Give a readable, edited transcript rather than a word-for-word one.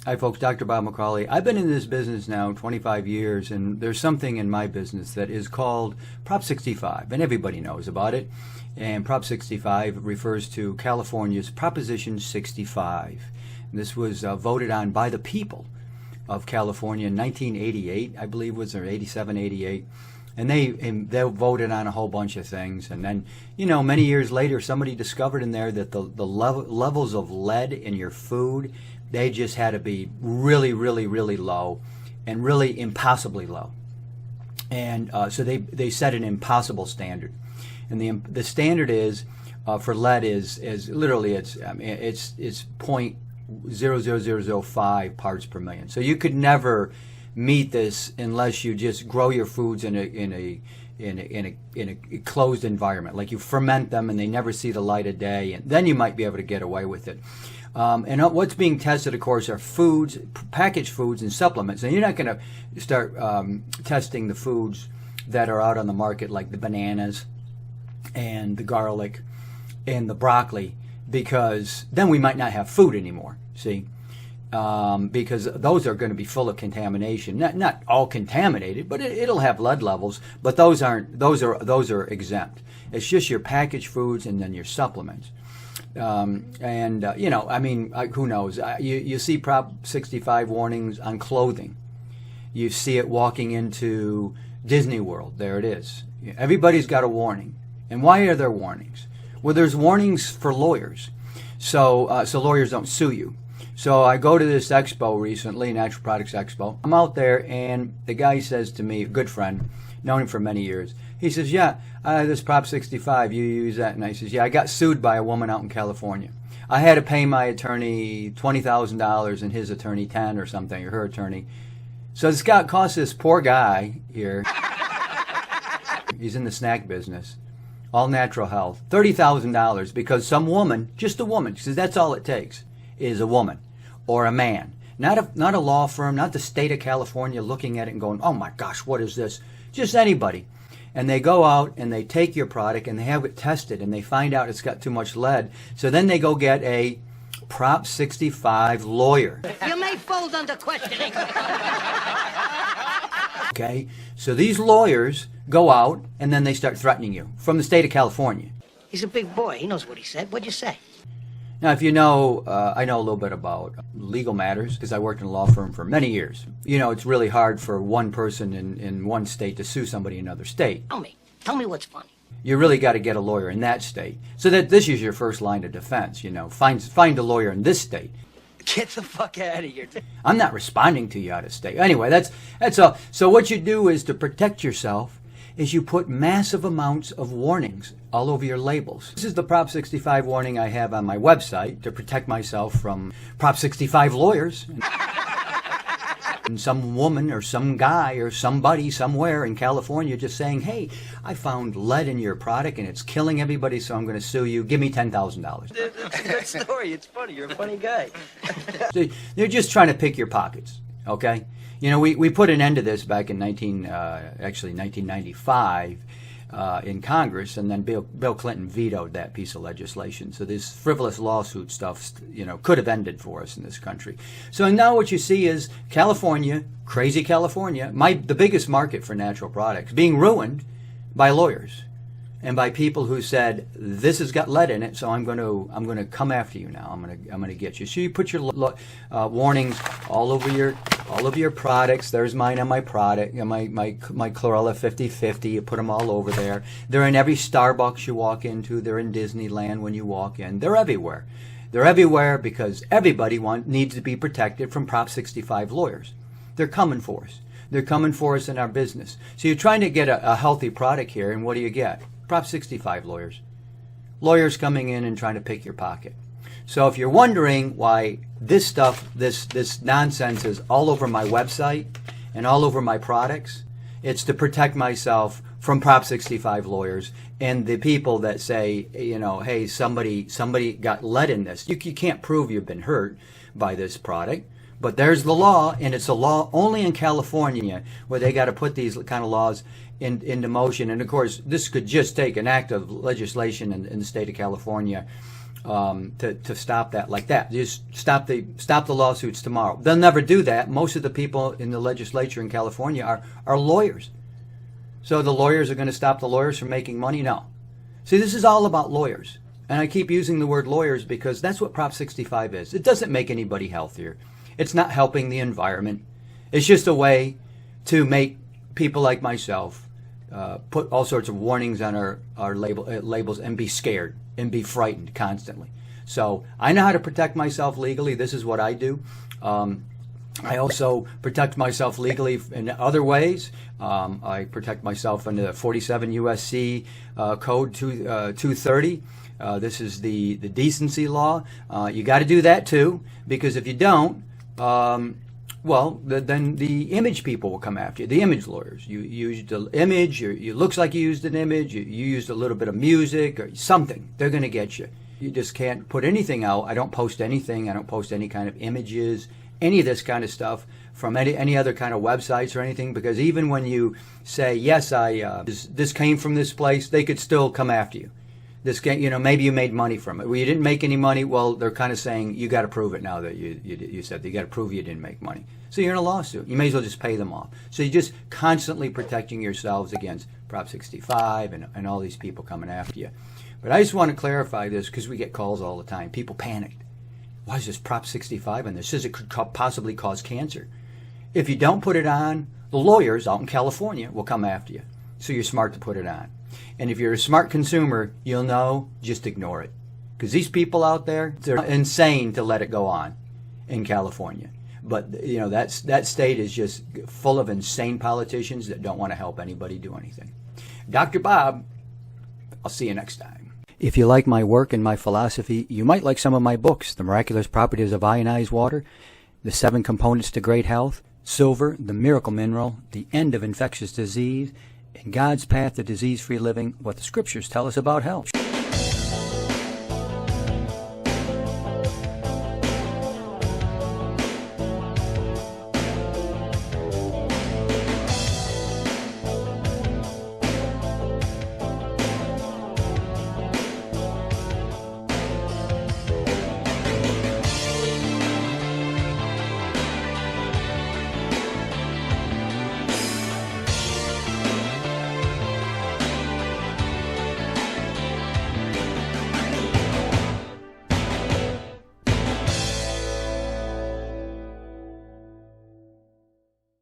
Hi folks, Dr. Bob McCauley. I've been in this business now 25 years, and there's something in my business that is called Prop 65, and everybody knows about it. And Prop 65 refers to California's Proposition 65. And this was voted on by the people of California in 1988, I believe was, or 87, 88. And they voted on a whole bunch of things. And then, many years later, somebody discovered in there that the levels of lead in your food, they just had to be really, really, really low and really impossibly low. And so they set an impossible standard. And the standard is for lead is literally it's 0.00005 parts per million. So you could never meet this unless you just grow your foods in a closed environment, like you ferment them and they never see the light of day, and then you might be able to get away with it. And what's being tested, of course, are foods, packaged foods and supplements. And you're not going to start testing the foods that are out on the market, like the bananas and the garlic and the broccoli, because then we might not have food anymore, see? Because those are going to be full of contamination. Not all contaminated, but it'll have lead levels. But those are exempt. It's just your packaged foods and then your supplements. Who knows? You see Prop 65 warnings on clothing. You see it walking into Disney World. There it is. Everybody's got a warning. And why are there warnings? Well, there's warnings for lawyers, so lawyers don't sue you. So I go to this expo recently, Natural Products Expo. I'm out there, and the guy says to me, a good friend, known him for many years, he says, yeah, this Prop 65, you use that? And I says, yeah, I got sued by a woman out in California. I had to pay my attorney $20,000 and his attorney 10 or something, or her attorney. So this guy cost this poor guy here, he's in the snack business, all natural health, $30,000 because some woman, just a woman, because that's all it takes, is a woman or a man. Not a law firm, not the state of California looking at it and going, oh my gosh, what is this? Just anybody. And they go out and they take your product and they have it tested and they find out it's got too much lead. So then they go get a Prop 65 lawyer. You may fold under questioning. Okay, so these lawyers go out and then they start threatening you from the state of California. He's a big boy. He knows what he said. What'd you say? Now, if you know, I know a little bit about legal matters because I worked in a law firm for many years. It's really hard for one person in one state to sue somebody in another state. Tell me what's funny. You really got to get a lawyer in that state. So that this is your first line of defense, Find a lawyer in this state. Get the fuck out of here. I'm not responding to you out of state. Anyway, that's all. So what you do is to protect yourself is you put massive amounts of warnings all over your labels. This is the Prop 65 warning I have on my website to protect myself from Prop 65 lawyers. And some woman or some guy or somebody somewhere in California just saying, hey, I found lead in your product and it's killing everybody, so I'm going to sue you. Give me $10,000. It's a good story. It's funny. You're a funny guy. So they're just trying to pick your pockets, okay? We put an end to this back in 1995 in Congress, and then Bill Clinton vetoed that piece of legislation. So this frivolous lawsuit stuff, could have ended for us in this country. So now what you see is California, crazy California, the biggest market for natural products, being ruined by lawyers and by people who said this has got lead in it, so I'm going to come after you now. I'm going to get you. So you put your warnings all over your products. There's mine on my product, my Chlorella 50/50. You put them all over there. They're in every Starbucks you walk into. They're in Disneyland when you walk in. They're everywhere. They're everywhere because everybody needs to be protected from Prop 65 lawyers. They're coming for us. They're coming for us in our business. So you're trying to get a healthy product here, and what do you get? Prop 65 lawyers. Lawyers coming in and trying to pick your pocket. So if you're wondering why this stuff, this nonsense is all over my website and all over my products, it's to protect myself from Prop 65 lawyers and the people that say, hey, somebody got lead in this. You can't prove you've been hurt by this product. But there's the law, and it's a law only in California where they got to put these kind of laws into motion. And of course, this could just take an act of legislation in the state of California to stop that like that. Just stop the lawsuits tomorrow. They'll never do that. Most of the people in the legislature in California are lawyers. So the lawyers are going to stop the lawyers from making money? No. See, this is all about lawyers. And I keep using the word lawyers because that's what Prop 65 is. It doesn't make anybody healthier. It's not helping the environment. It's just a way to make people like myself put all sorts of warnings on our labels and be scared and be frightened constantly. So I know how to protect myself legally. This is what I do. I also protect myself legally in other ways. I protect myself under the 47 U.S.C. Code 230. This is the decency law. You got to do that too, because if you don't, then the image people will come after you. The image lawyers. You used an image. It looks like you used an image. You used a little bit of music or something. They're going to get you. You just can't put anything out. I don't post anything. I don't post any kind of images, any of this kind of stuff from any other kind of websites or anything, because even when you say, yes, this came from this place, they could still come after you. This game, maybe you made money from it. Well, you didn't make any money. Well, they're kind of saying you got to prove it now that you said that you got to prove you didn't make money. So you're in a lawsuit. You may as well just pay them off. So you're just constantly protecting yourselves against Prop 65 and all these people coming after you. But I just want to clarify this because we get calls all the time. People panicked. Why is this Prop 65 and this says it could possibly cause cancer? If you don't put it on, the lawyers out in California will come after you. So you're smart to put it on. And if you're a smart consumer, you'll know, just ignore it. Because these people out there, they're insane to let it go on in California. But, that state is just full of insane politicians that don't want to help anybody do anything. Dr. Bob, I'll see you next time. If you like my work and my philosophy, you might like some of my books, The Miraculous Properties of Ionized Water, The 7 Components to Great Health, Silver, The Miracle Mineral, The End of Infectious Disease, and God's Path to Disease-Free Living, What the Scriptures Tell Us About Health.